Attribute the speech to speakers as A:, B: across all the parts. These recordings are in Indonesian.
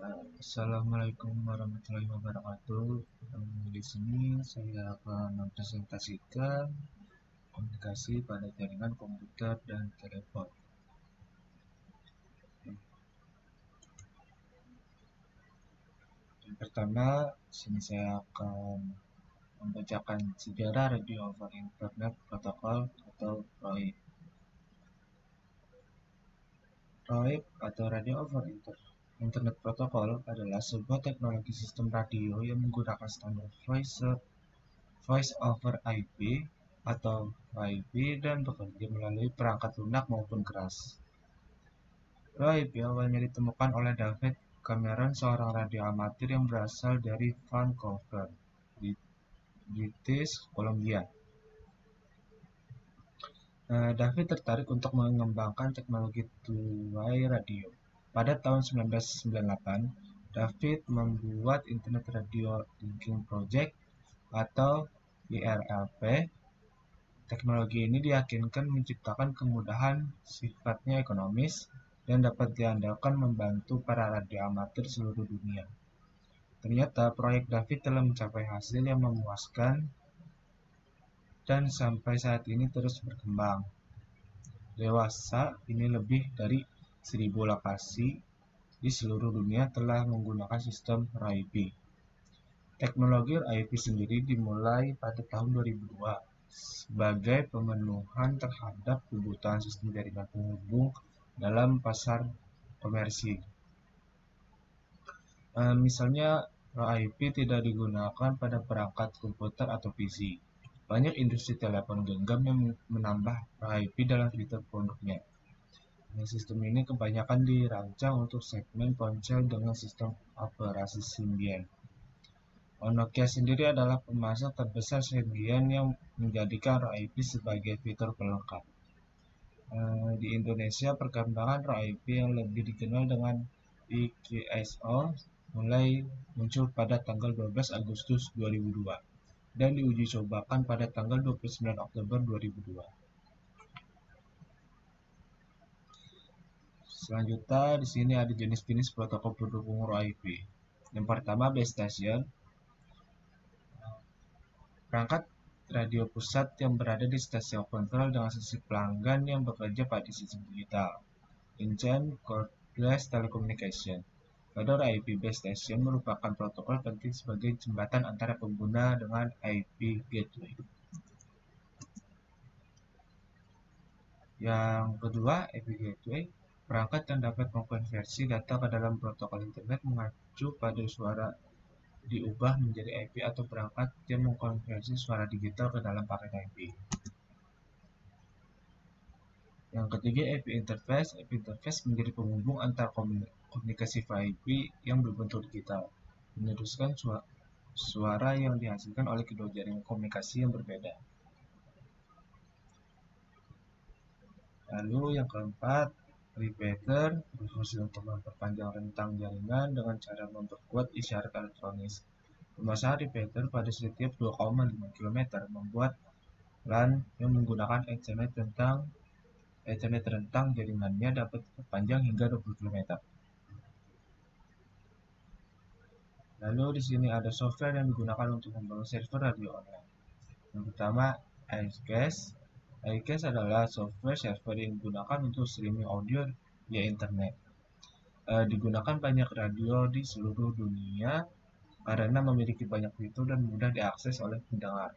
A: Assalamualaikum warahmatullahi wabarakatuh. Di sini saya akan mempresentasikan komunikasi pada jaringan komputer dan telepon. Yang pertama, di sini saya akan membacakan sejarah Radio over Internet Protocol atau ROIP. ROIP atau Radio over Internet Protocol adalah sebuah teknologi sistem radio yang menggunakan standar Voice over IP atau WiFi dan bekerja melalui perangkat lunak maupun keras. WiFi awalnya ditemukan oleh David Cameron, seorang radio amatir yang berasal dari Vancouver, di British Columbia. David tertarik untuk mengembangkan teknologi two-way radio. Pada tahun 1998, David membuat Internet Radio Linking Project atau IRLP. Teknologi ini diyakinkan menciptakan kemudahan sifatnya ekonomis dan dapat diandalkan membantu para radio amatir seluruh dunia. Ternyata proyek David telah mencapai hasil yang memuaskan dan sampai saat ini terus berkembang. Dewasa ini lebih dari 1000 lokasi di seluruh dunia telah menggunakan sistem RIP. Teknologi RIP sendiri dimulai pada tahun 2002 sebagai pemenuhan terhadap kebutuhan sistem jaringan penghubung dalam pasar komersil. Misalnya, RIP tidak digunakan pada perangkat komputer atau PC. Banyak industri telepon genggam yang menambah RIP dalam fitur produknya. Sistem ini kebanyakan dirancang untuk segmen ponsel dengan sistem operasi Symbian. Nokia sendiri adalah pemasok terbesar Symbian yang menjadikan RIP sebagai fitur pelengkap. Di Indonesia, perkembangan RIP yang lebih dikenal dengan IKSO mulai muncul pada tanggal 12 Agustus 2002 dan diuji cobakan pada tanggal 29 Oktober 2002. Selanjutnya, di sini ada jenis-jenis protokol pendukung RIP. Yang pertama, base station. Perangkat radio pusat yang berada di stasiun kontrol dengan sisi pelanggan yang bekerja pada sistem digital. Intent Cordless Telecommunication. Pada RIP base station merupakan protokol penting sebagai jembatan antara pengguna dengan IP gateway. Yang kedua, IP gateway. Perangkat yang dapat mengkonversi data ke dalam protokol internet mengacu pada suara diubah menjadi IP atau perangkat yang mengkonversi suara digital ke dalam paket IP. Yang ketiga, IP interface. IP interface menjadi penghubung antar komunikasi VIP yang berbentuk digital, meneruskan suara yang dihasilkan oleh kedua jaringan komunikasi yang berbeda. Lalu yang keempat, repeater berfungsi untuk memperpanjang rentang jaringan dengan cara memperkuat isyarat elektronis. Pemasangan repeater pada setiap 2,5 km membuat LAN yang menggunakan Ethernet rentang jaringannya dapat diperpanjang hingga 20 km. Lalu di sini ada software yang digunakan untuk membangun server radio online. Yang pertama, iCast. iCast adalah software server yang digunakan untuk streaming audio via internet. Digunakan banyak radio di seluruh dunia karena memiliki banyak fitur dan mudah diakses oleh pendengar.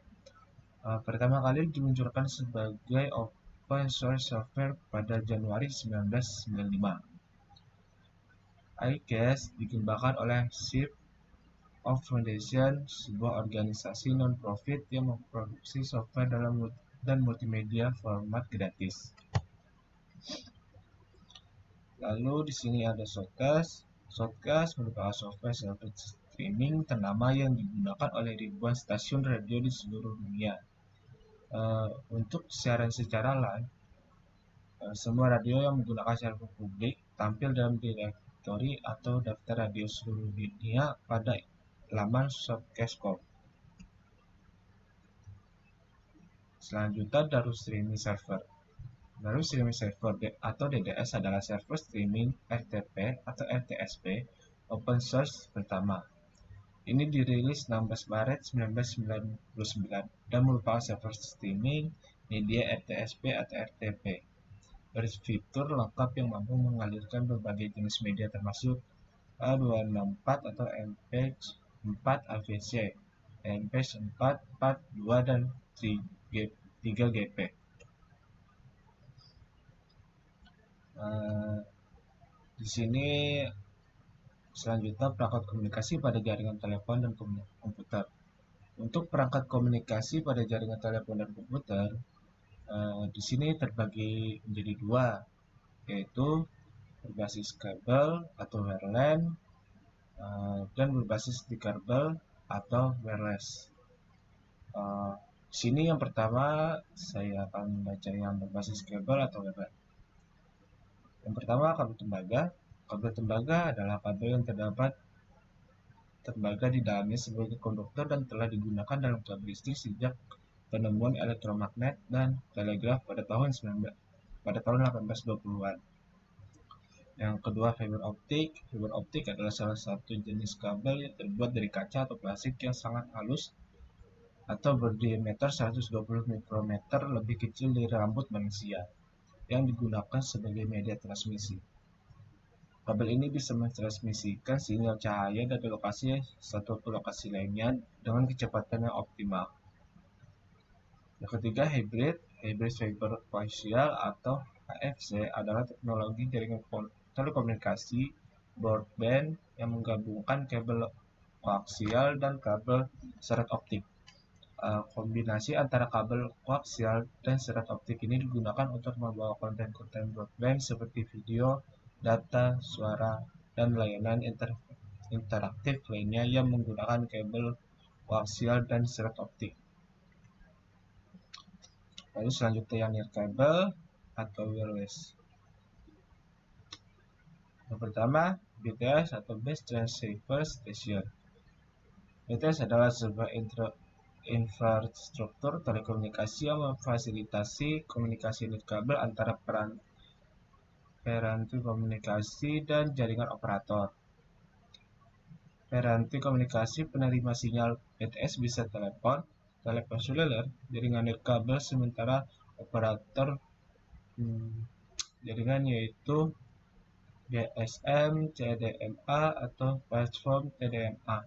A: Pertama kali diluncurkan sebagai open source software pada Januari 1995. iCast dikembangkan oleh Shift of Foundation, sebuah organisasi non-profit yang memproduksi software dan multimedia format gratis. Lalu di sini ada Shotcast. Shotcast merupakan software server streaming ternama yang digunakan oleh ribuan stasiun radio di seluruh dunia. Untuk siaran secara live, semua radio yang menggunakan server publik tampil dalam direktori atau daftar radio seluruh dunia pada laman Shotcast.com. Selanjutnya, Darus Streaming Server. Darus Streaming Server atau DDS adalah server streaming RTP atau RTSP open source pertama. Ini dirilis 16 Maret 1999 dan merupakan server streaming media RTSP atau RTP berfitur lengkap yang mampu mengalirkan berbagai jenis media termasuk A264 atau MPEG-4 AVC, MPEG-4, 42 dan 3GP. Di sini selanjutnya perangkat komunikasi pada jaringan telepon dan komputer. Untuk perangkat komunikasi pada jaringan telepon dan komputer, di sini terbagi menjadi dua, yaitu berbasis kabel atau wireline dan berbasis kabel atau wireless. Di sini yang pertama saya akan membaca yang berbasis kabel atau wireline. Yang pertama kabel tembaga. Kabel tembaga adalah kabel yang terdapat tembaga di dalamnya sebagai konduktor dan telah digunakan dalam kabel listrik sejak penemuan elektromagnet dan telegraf pada tahun 1820-an. Yang kedua, fiber optik. Fiber optik adalah salah satu jenis kabel yang terbuat dari kaca atau plastik yang sangat halus atau berdiameter 120 mikrometer lebih kecil dari rambut manusia yang digunakan sebagai media transmisi. Kabel ini bisa mentransmisikan sinyal cahaya dari lokasi satu ke lokasi lainnya dengan kecepatan yang optimal. Yang ketiga, hybrid fiber coaxial atau HFC adalah teknologi jaringan telekomunikasi broadband yang menggabungkan kabel koaksial dan kabel serat optik. Kombinasi antara kabel koaksial dan serat optik ini digunakan untuk membawa konten-konten broadband seperti video, data, suara, dan layanan interaktif lainnya yang menggunakan kabel koaksial dan serat optik. Lalu selanjutnya yang nirkabel atau wireless. Yang pertama, BTS atau Base Transceiver Station. BTS adalah sebuah infrastruktur telekomunikasi yang memfasilitasi komunikasi nirkabel antara peranti komunikasi dan jaringan operator. Peranti komunikasi penerima sinyal BTS bisa telepon seluler, jaringan nirkabel, sementara operator jaringan yaitu GSM, CDMA, atau platform TDMA.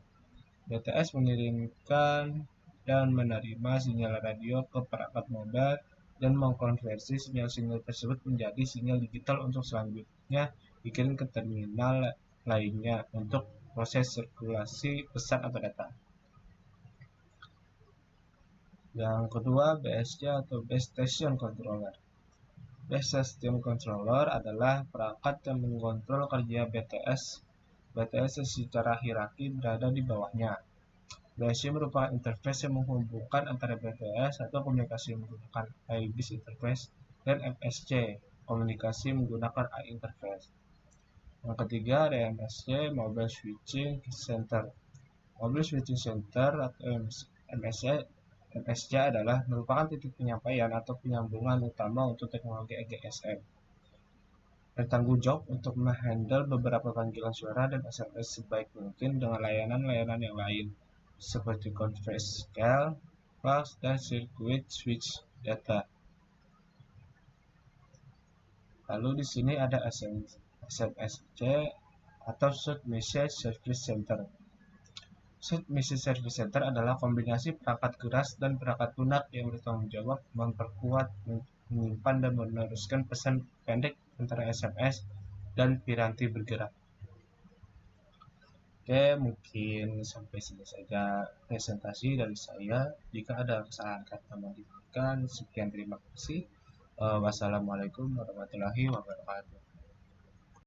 A: BTS mengirimkan dan menerima sinyal radio ke perangkat modal dan mengkonversi sinyal-sinyal tersebut menjadi sinyal digital untuk selanjutnya dikirim ke terminal lainnya untuk proses sirkulasi pesan atau data. Yang kedua, BSC atau Base Station Controller. Base Station Controller adalah perangkat yang mengontrol kerja BTS secara hierarki berada di bawahnya. BSC merupakan interface yang menghubungkan antara BTS atau komunikasi menggunakan I-base interface dan MSC, komunikasi menggunakan I-interface. Yang ketiga ada MSC, Mobile Switching Center. Mobile Switching Center atau MSC adalah merupakan titik penyampaian atau penyambungan utama untuk teknologi GSM. Bertanggung jawab untuk menghandle beberapa panggilan suara dan SMS sebaik mungkin dengan layanan-layanan yang lain, seperti conference call, fax, dan circuit switch data. Lalu di sini ada SMSC atau Short Message Service Center. Short Message Service Center adalah kombinasi perangkat keras dan perangkat lunak yang bertanggung jawab memperkuat, menyimpan, dan meneruskan pesan pendek antara SMS dan piranti bergerak. Oke, mungkin sampai sini saja presentasi dari saya. Jika ada kesalahan kata mohon dimaafkan. Sekian, terima kasih. Wassalamualaikum warahmatullahi wabarakatuh.